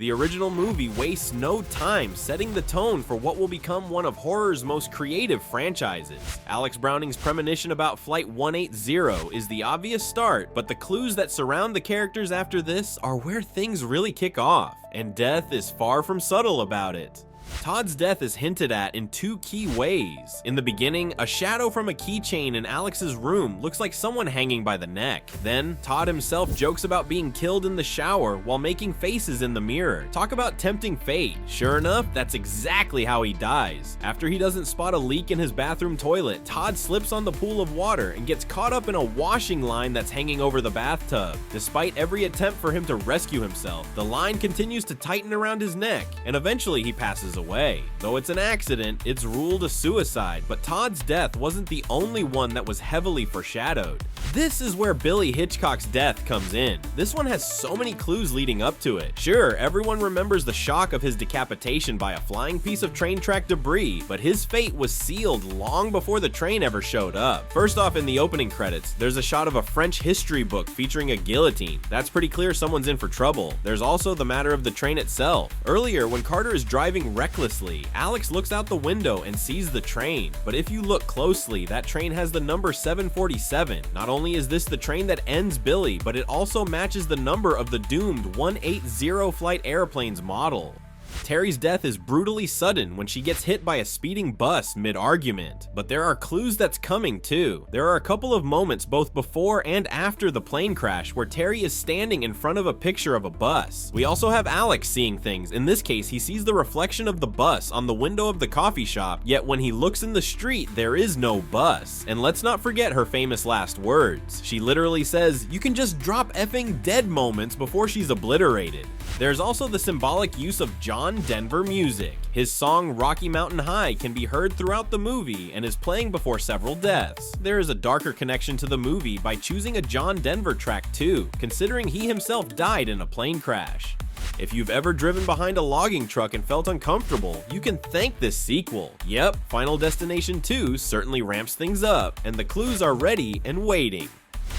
The original movie wastes no time setting the tone for what will become one of horror's most creative franchises. Alex Browning's premonition about Flight 180 is the obvious start, but the clues that surround the characters after this are where things really kick off, and death is far from subtle about it. Todd's death is hinted at in two key ways. In the beginning, a shadow from a keychain in Alex's room looks like someone hanging by the neck. Then, Todd himself jokes about being killed in the shower while making faces in the mirror. Talk about tempting fate. Sure enough, that's exactly how he dies. After he doesn't spot a leak in his bathroom toilet, Todd slips on the pool of water and gets caught up in a washing line that's hanging over the bathtub. Despite every attempt for him to rescue himself, the line continues to tighten around his neck, and eventually he passes away. Though it's an accident, it's ruled a suicide, but Todd's death wasn't the only one that was heavily foreshadowed. This is where Billy Hitchcock's death comes in. This one has so many clues leading up to it. Sure, everyone remembers the shock of his decapitation by a flying piece of train track debris, but his fate was sealed long before the train ever showed up. First off, in the opening credits, there's a shot of a French history book featuring a guillotine. That's pretty clear someone's in for trouble. There's also the matter of the train itself. Earlier, when Carter is driving recklessly, Alex looks out the window and sees the train. But if you look closely, that train has the number 747. Not only is this the train that ends Billy, but it also matches the number of the doomed 180 flight airplane's model. Terry's death is brutally sudden when she gets hit by a speeding bus mid-argument, but there are clues that's coming too. There are a couple of moments both before and after the plane crash where Terry is standing in front of a picture of a bus. We also have Alex seeing things. In this case, he sees the reflection of the bus on the window of the coffee shop, yet when he looks in the street, there is no bus. And let's not forget her famous last words. She literally says, "You can just drop effing dead" moments before she's obliterated. There's also the symbolic use of John Denver music. His song Rocky Mountain High can be heard throughout the movie and is playing before several deaths. There is a darker connection to the movie by choosing a John Denver track too, considering he himself died in a plane crash. If you've ever driven behind a logging truck and felt uncomfortable, you can thank this sequel. Yep, Final Destination 2 certainly ramps things up, and the clues are ready and waiting.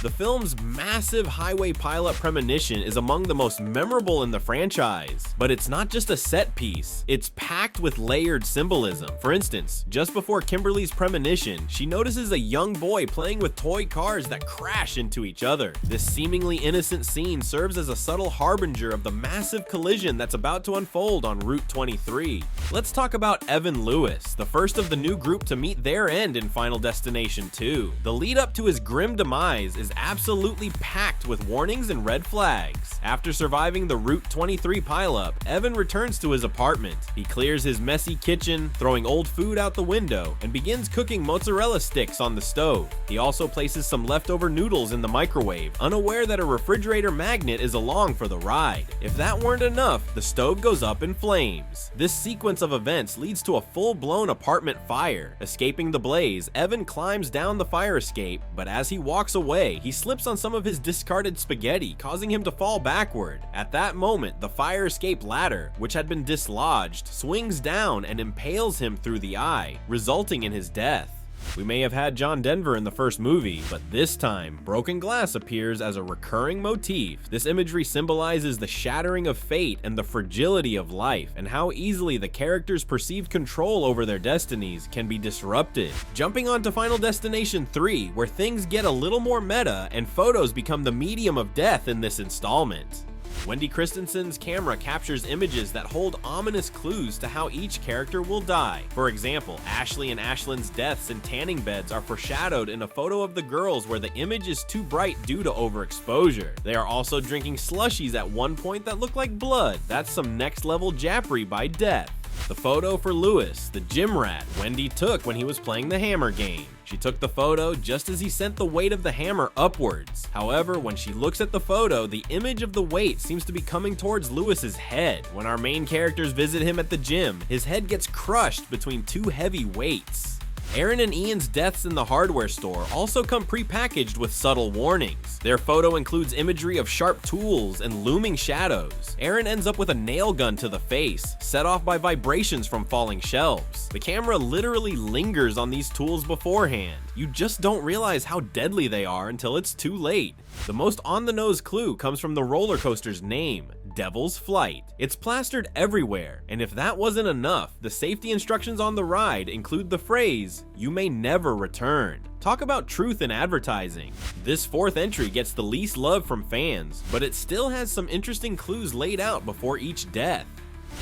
The film's massive highway pileup premonition is among the most memorable in the franchise, but it's not just a set piece, it's packed with layered symbolism. For instance, just before Kimberly's premonition, she notices a young boy playing with toy cars that crash into each other. This seemingly innocent scene serves as a subtle harbinger of the massive collision that's about to unfold on Route 23. Let's talk about Evan Lewis, the first of the new group to meet their end in Final Destination 2. The lead up to his grim demise is absolutely packed with warnings and red flags. After surviving the Route 23 pileup, Evan returns to his apartment. He clears his messy kitchen, throwing old food out the window, and begins cooking mozzarella sticks on the stove. He also places some leftover noodles in the microwave, unaware that a refrigerator magnet is along for the ride. If that weren't enough, the stove goes up in flames. This sequence of events leads to a full-blown apartment fire. Escaping the blaze, Evan climbs down the fire escape, but as he walks away, he slips on some of his discarded spaghetti, causing him to fall backward. At that moment, the fire escape ladder, which had been dislodged, swings down and impales him through the eye, resulting in his death. We may have had John Denver in the first movie, but this time, broken glass appears as a recurring motif. This imagery symbolizes the shattering of fate and the fragility of life, and how easily the characters' perceived control over their destinies can be disrupted. Jumping on to Final Destination 3, where things get a little more meta and photos become the medium of death in this installment. Wendy Christensen's camera captures images that hold ominous clues to how each character will die. For example, Ashley and Ashlyn's deaths in tanning beds are foreshadowed in a photo of the girls where the image is too bright due to overexposure. They are also drinking slushies at one point that look like blood. That's some next level jappery by Death. The photo for Lewis, the gym rat Wendy took when he was playing the hammer game. She took the photo just as he sent the weight of the hammer upwards. However, when she looks at the photo, the image of the weight seems to be coming towards Lewis's head. When our main characters visit him at the gym, his head gets crushed between two heavy weights. Aaron and Ian's deaths in the hardware store also come pre-packaged with subtle warnings. Their photo includes imagery of sharp tools and looming shadows. Aaron ends up with a nail gun to the face, set off by vibrations from falling shelves. The camera literally lingers on these tools beforehand. You just don't realize how deadly they are until it's too late. The most on-the-nose clue comes from the roller coaster's name, Devil's Flight. It's plastered everywhere, and if that wasn't enough, the safety instructions on the ride include the phrase, "You may never return." Talk about truth in advertising. This fourth entry gets the least love from fans, but it still has some interesting clues laid out before each death.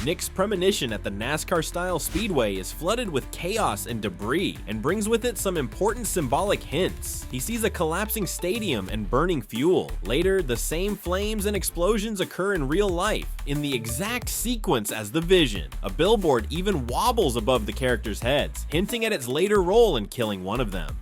Nick's premonition at the NASCAR-style Speedway is flooded with chaos and debris, and brings with it some important symbolic hints. He sees a collapsing stadium and burning fuel. Later, the same flames and explosions occur in real life, in the exact sequence as the vision. A billboard even wobbles above the characters' heads, hinting at its later role in killing one of them.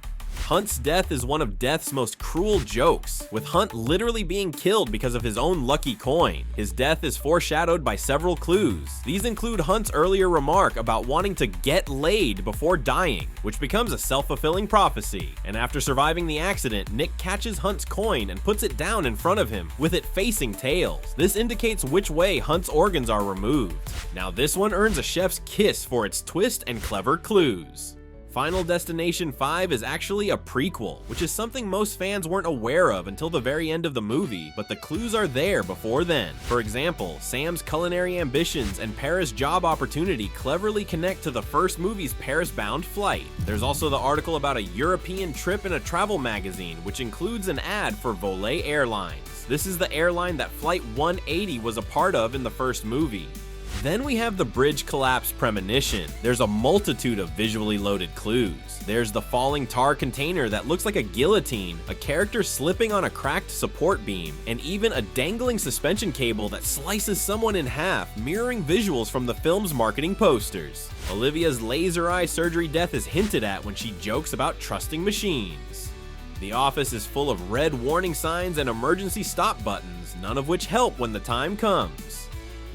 Hunt's death is one of Death's most cruel jokes, with Hunt literally being killed because of his own lucky coin. His death is foreshadowed by several clues. These include Hunt's earlier remark about wanting to get laid before dying, which becomes a self-fulfilling prophecy. And after surviving the accident, Nick catches Hunt's coin and puts it down in front of him, with it facing tails. This indicates which way Hunt's organs are removed. Now this one earns a chef's kiss for its twist and clever clues. Final Destination 5 is actually a prequel, which is something most fans weren't aware of until the very end of the movie, but the clues are there before then. For example, Sam's culinary ambitions and Paris job opportunity cleverly connect to the first movie's Paris-bound flight. There's also the article about a European trip in a travel magazine, which includes an ad for Volé Airlines. This is the airline that Flight 180 was a part of in the first movie. Then we have the bridge collapse premonition. There's a multitude of visually loaded clues. There's the falling tar container that looks like a guillotine, a character slipping on a cracked support beam, and even a dangling suspension cable that slices someone in half, mirroring visuals from the film's marketing posters. Olivia's laser eye surgery death is hinted at when she jokes about trusting machines. The office is full of red warning signs and emergency stop buttons, none of which help when the time comes.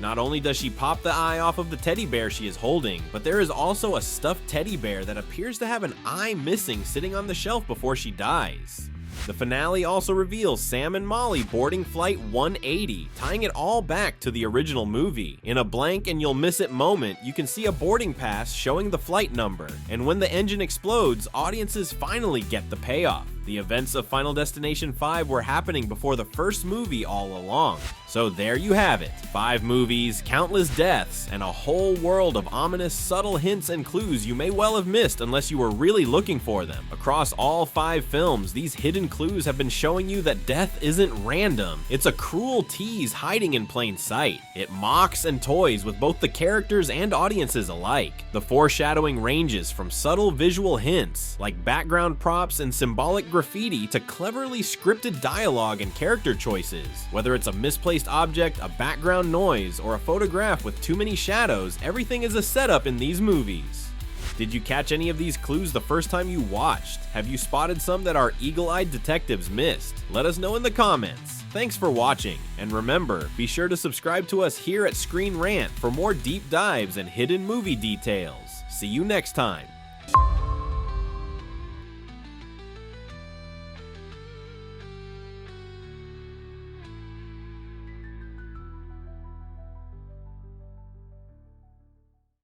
Not only does she pop the eye off of the teddy bear she is holding, but there is also a stuffed teddy bear that appears to have an eye missing sitting on the shelf before she dies. The finale also reveals Sam and Molly boarding Flight 180, tying it all back to the original movie. In a blank and you'll miss it moment, you can see a boarding pass showing the flight number, and when the engine explodes, audiences finally get the payoff. The events of Final Destination 5 were happening before the first movie all along. So there you have it. 5 movies, countless deaths, and a whole world of ominous, subtle hints and clues you may well have missed unless you were really looking for them. Across all 5 films, these hidden clues have been showing you that death isn't random. It's a cruel tease hiding in plain sight. It mocks and toys with both the characters and audiences alike. The foreshadowing ranges from subtle visual hints, like background props and symbolic graffiti, to cleverly scripted dialogue and character choices. Whether it's a misplaced object, a background noise, or a photograph with too many shadows, everything is a setup in these movies. Did you catch any of these clues the first time you watched? Have you spotted some that our eagle-eyed detectives missed? Let us know in the comments. Thanks for watching, and remember, be sure to subscribe to us here at ScreenRant for more deep dives and hidden movie details. See you next time.